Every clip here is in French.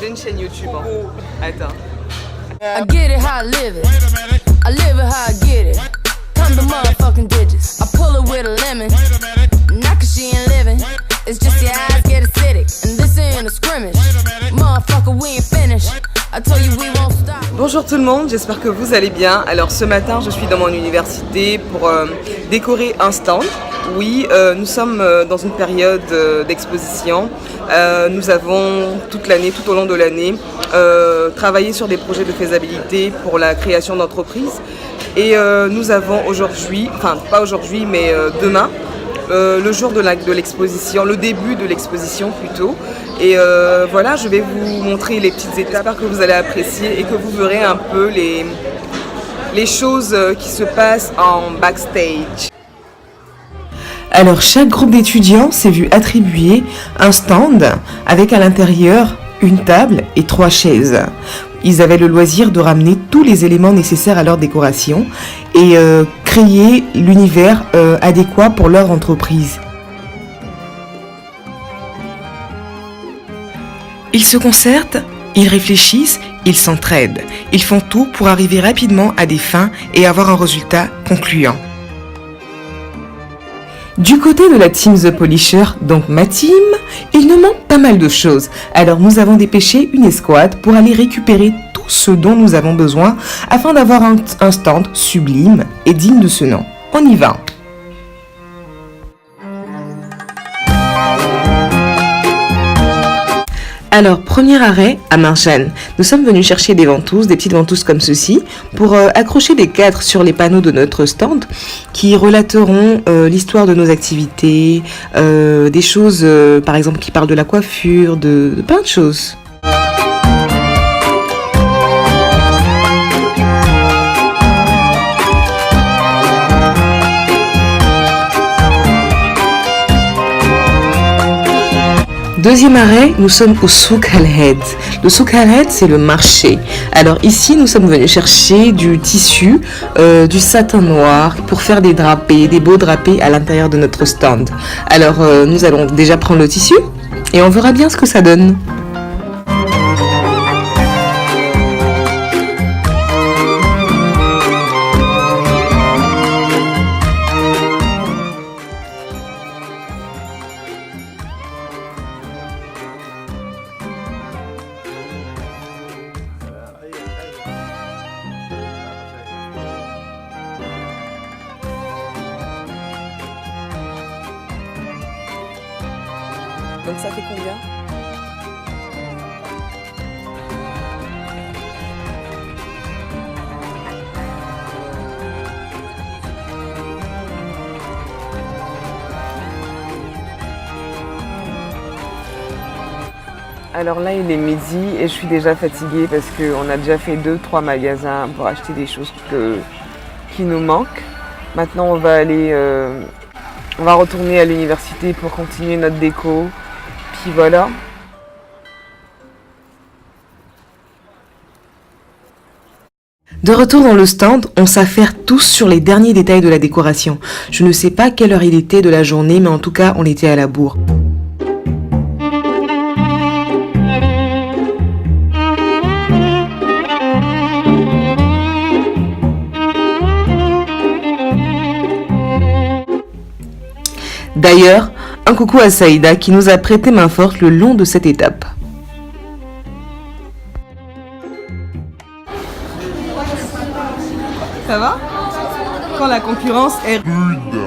J'ai une chaîne YouTube. Attends. I get it how I live it. I live it how I get it. Come to motherfucking digits. I pull it with a lemon. Not cause she ain't living. It's just your eyes get acidic. And this ain't a scrimmage. Motherfucker, we ain't finished. I told you we won't stop. Bonjour tout le monde, j'espère que vous allez bien. Alors ce matin, je suis dans mon université pour décorer un stand. Oui, nous sommes dans une période d'exposition. Nous avons toute l'année, tout au long de l'année, travaillé sur des projets de faisabilité pour la création d'entreprises. Et nous avons aujourd'hui, enfin pas aujourd'hui, mais demain, le jour de l'exposition, le début de l'exposition plutôt. Et voilà, je vais vous montrer les petites étapes, j'espère que vous allez apprécier et que vous verrez un peu les choses qui se passent en backstage. Alors chaque groupe d'étudiants s'est vu attribuer un stand avec à l'intérieur une table et 3 chaises. Ils avaient le loisir de ramener tous les éléments nécessaires à leur décoration et créer l'univers adéquat pour leur entreprise. Ils se concertent, ils réfléchissent, ils s'entraident. Ils font tout pour arriver rapidement à des fins et avoir un résultat concluant. Du côté de la team The Polisher, donc ma team, il nous manque pas mal de choses. Alors nous avons dépêché une escouade pour aller récupérer tout ce dont nous avons besoin afin d'avoir un stand sublime et digne de ce nom. On y va! Alors, premier arrêt à Marjane. Nous sommes venus chercher des ventouses, des petites ventouses comme ceci, pour accrocher des cadres sur les panneaux de notre stand qui relateront l'histoire de nos activités, des choses, par exemple, qui parlent de la coiffure, de plein de choses. Deuxième arrêt, nous sommes au Souk Al-Hed. Le Souk Al-Hed, c'est le marché. Alors ici, nous sommes venus chercher du tissu, du satin noir pour faire des drapés, des beaux drapés à l'intérieur de notre stand. Alors nous allons déjà prendre le tissu et on verra bien ce que ça donne. Donc ça fait combien? Alors là il est midi et je suis déjà fatiguée parce qu'on a déjà fait 2-3 magasins pour acheter des choses qui nous manquent. Maintenant on va retourner à l'université pour continuer notre déco. Puis voilà. De retour dans le stand, on s'affaire tous sur les derniers détails de la décoration. Je ne sais pas quelle heure il était de la journée, mais en tout cas, on était à la bourre. D'ailleurs, un coucou à Saïda qui nous a prêté main forte le long de cette étape. Ça va? Quand la concurrence est rude.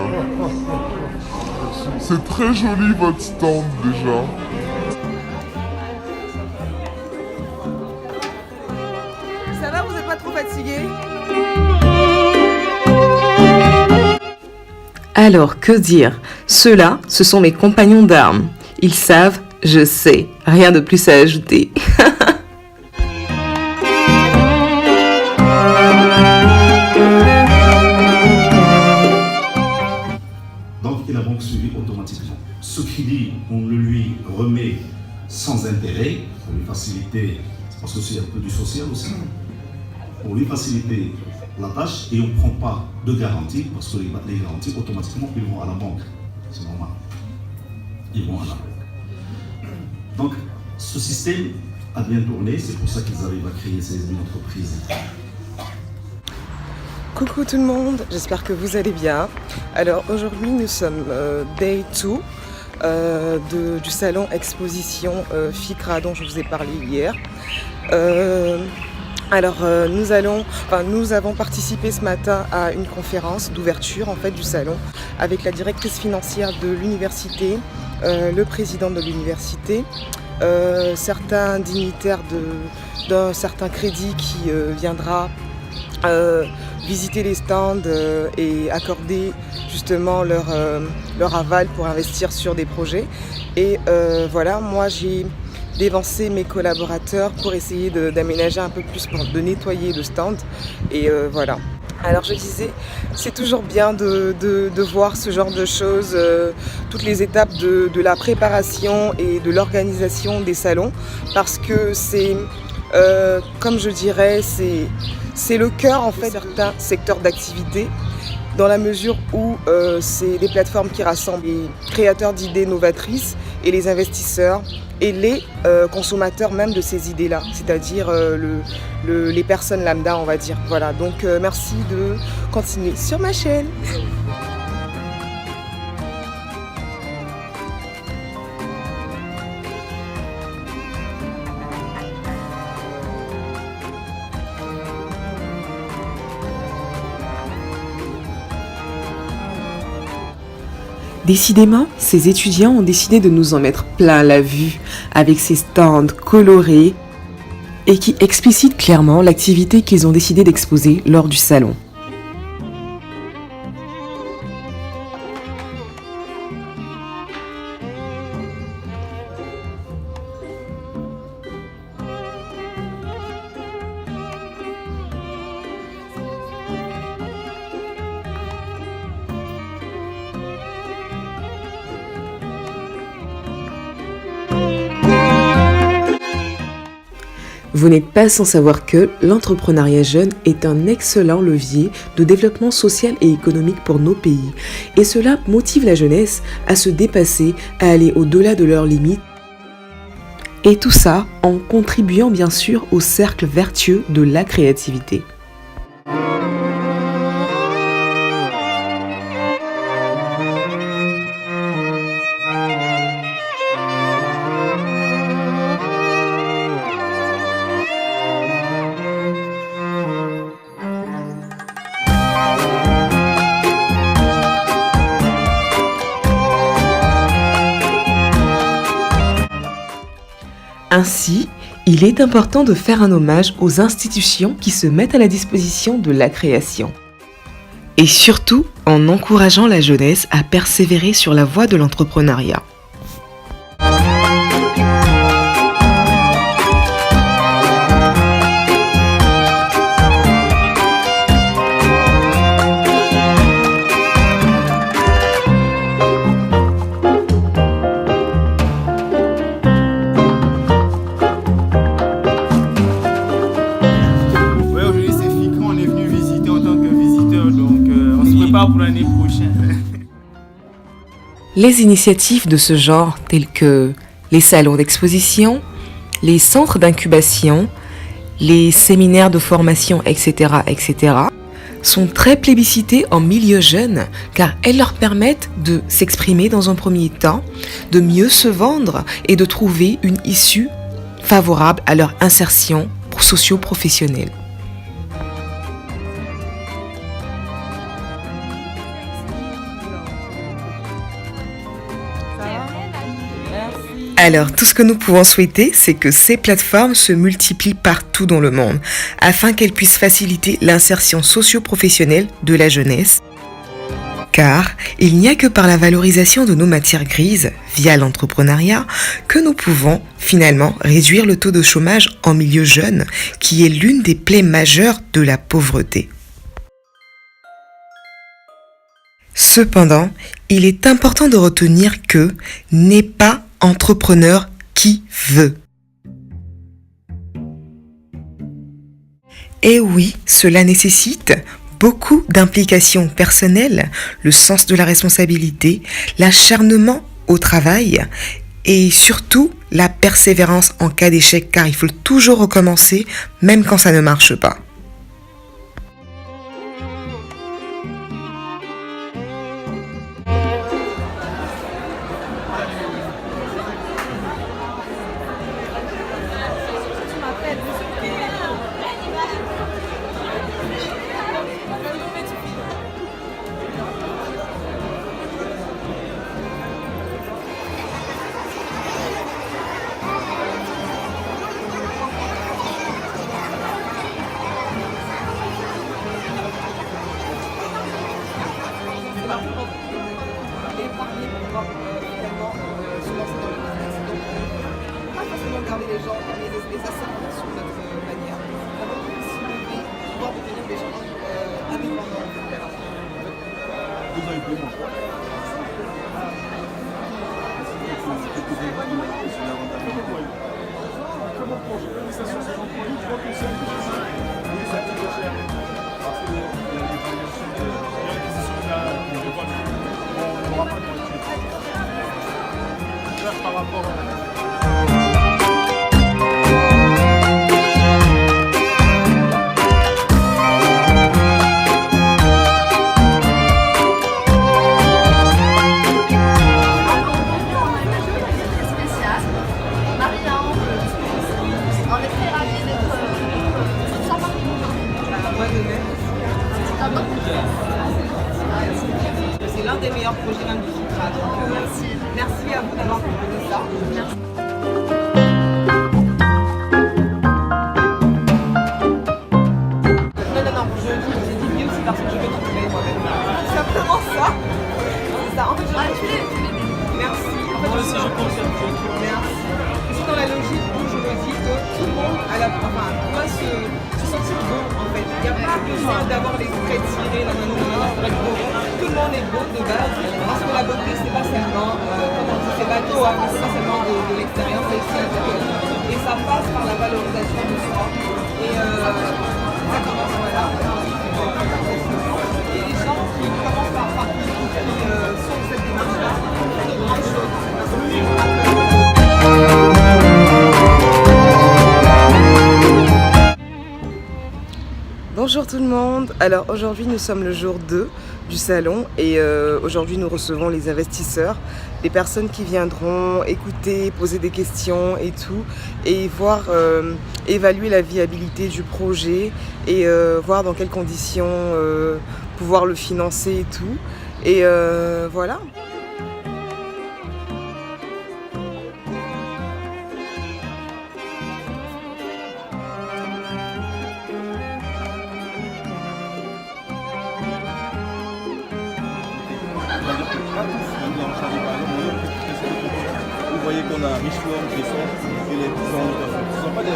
C'est très joli votre stand déjà. Ça va, vous n'êtes pas trop fatigué? Alors, que dire? Ceux-là, ce sont mes compagnons d'armes. Ils savent, je sais. Rien de plus à ajouter. Donc, il a donc suivi automatiquement. Ce crédit, on le lui remet sans intérêt, pour lui faciliter, parce que c'est un peu du social aussi, pour lui faciliter la tâche et on ne prend pas de garantie parce que les garanties automatiquement ils vont à la banque, c'est normal, ils vont à la banque. Donc ce système a bien tourné. C'est pour ça qu'ils arrivent à créer une entreprise. Coucou tout le monde, j'espère que vous allez bien. Alors aujourd'hui nous sommes Day 2 du salon exposition FICRA dont je vous ai parlé hier. Nous avons participé ce matin à une conférence d'ouverture en fait, du salon avec la directrice financière de l'université, le président de l'université, certains dignitaires d'un certain crédit qui viendra visiter les stands et accorder justement leur aval pour investir sur des projets. Et voilà, moi j'ai dévancé mes collaborateurs pour essayer d'aménager un peu plus, de nettoyer le stand. Et voilà. Alors je disais, c'est toujours bien de voir ce genre de choses, toutes les étapes de la préparation et de l'organisation des salons, parce que c'est, comme je dirais, c'est le cœur en fait de certains secteurs d'activité, dans la mesure où c'est des plateformes qui rassemblent les créateurs d'idées novatrices et les investisseurs et les consommateurs même de ces idées-là, c'est-à-dire les personnes lambda, on va dire. Voilà, donc merci de continuer sur ma chaîne. Décidément, ces étudiants ont décidé de nous en mettre plein la vue avec ces stands colorés et qui explicitent clairement l'activité qu'ils ont décidé d'exposer lors du salon. Vous n'êtes pas sans savoir que l'entrepreneuriat jeune est un excellent levier de développement social et économique pour nos pays. Et cela motive la jeunesse à se dépasser, à aller au-delà de leurs limites. Et tout ça en contribuant bien sûr au cercle vertueux de la créativité. Ainsi, il est important de faire un hommage aux institutions qui se mettent à la disposition de la création. Et surtout en encourageant la jeunesse à persévérer sur la voie de l'entrepreneuriat. Pour l'année prochaine. Les initiatives de ce genre, telles que les salons d'exposition, les centres d'incubation, les séminaires de formation, etc., sont très plébiscitées en milieu jeune car elles leur permettent de s'exprimer dans un premier temps, de mieux se vendre et de trouver une issue favorable à leur insertion socio-professionnelle. Alors, tout ce que nous pouvons souhaiter, c'est que ces plateformes se multiplient partout dans le monde, afin qu'elles puissent faciliter l'insertion socio-professionnelle de la jeunesse. Car il n'y a que par la valorisation de nos matières grises, via l'entrepreneuriat, que nous pouvons finalement réduire le taux de chômage en milieu jeune, qui est l'une des plaies majeures de la pauvreté. Cependant, il est important de retenir que n'est pas entrepreneur qui veut. Et oui, cela nécessite beaucoup d'implications personnelles, le sens de la responsabilité, l'acharnement au travail et surtout la persévérance en cas d'échec, car il faut toujours recommencer, même quand ça ne marche pas. Garder les gens, les asserments sur notre manière, avant qu'ils puissent se lever, pouvoir devenir des gens indépendants, etc. Vous avez plus moi. Par rapport à... C'est l'un des meilleurs projets même du FICRA. Donc merci à vous d'avoir proposé ça. Non, j'ai dit mieux aussi parce que je veux trouver moi-même. C'est simplement ça. C'est ça. En fait, merci. En fait, aussi, je confirme. Merci. C'est dans la logique où je me dis que tout le monde doit se sentir beau en fait. Il n'y a pas besoin d'avoir les traits tirés, pour être beau. Tout le monde est beau de base. Parce que la beauté, c'est pas seulement, comment on dit, c'est bateau, c'est pas seulement de l'extérieur, c'est aussi l'intérieur. Et ça passe par la valorisation de soi. Et ça commence voilà. Et les gens qui commencent par qui sont cette démarche-là, c'est une grande chose. Bonjour tout le monde, alors aujourd'hui nous sommes le jour 2 du salon et aujourd'hui nous recevons les investisseurs, les personnes qui viendront écouter, poser des questions et tout et voir, évaluer la viabilité du projet et voir dans quelles conditions pouvoir le financer et tout et voilà. Vous voyez qu'on a Richemont, Cresson et les salons de coiffure. Ce ne sont pas des...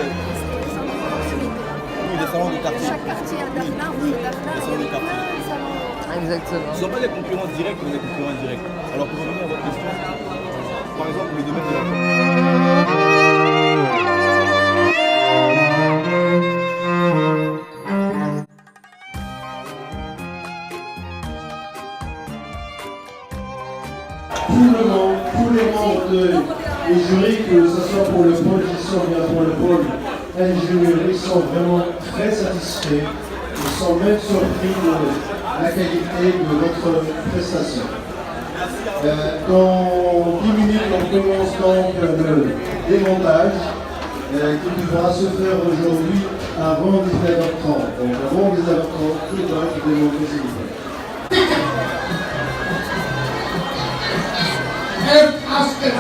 Oui, des salons de quartier. Chaque quartier a Daphna, oui, Daphna. Des salons de quartier. Exactement. Ce ne sont pas des concurrents directs, mais des concurrents indirects. Alors pour revenir à votre question, par exemple, le domaine de la... Tous les membres du jury, que ce soit pour le pôle gestion ou bien pour le pôle ingénierie, sont vraiment très satisfaits. Ils sont même surpris de la qualité de notre prestation. Dans 10 minutes, on commence donc le démontage qui devra se faire aujourd'hui avant 19h30. Donc avant 19h30, tout devra être démonté, s'il vous plaît. Ask it.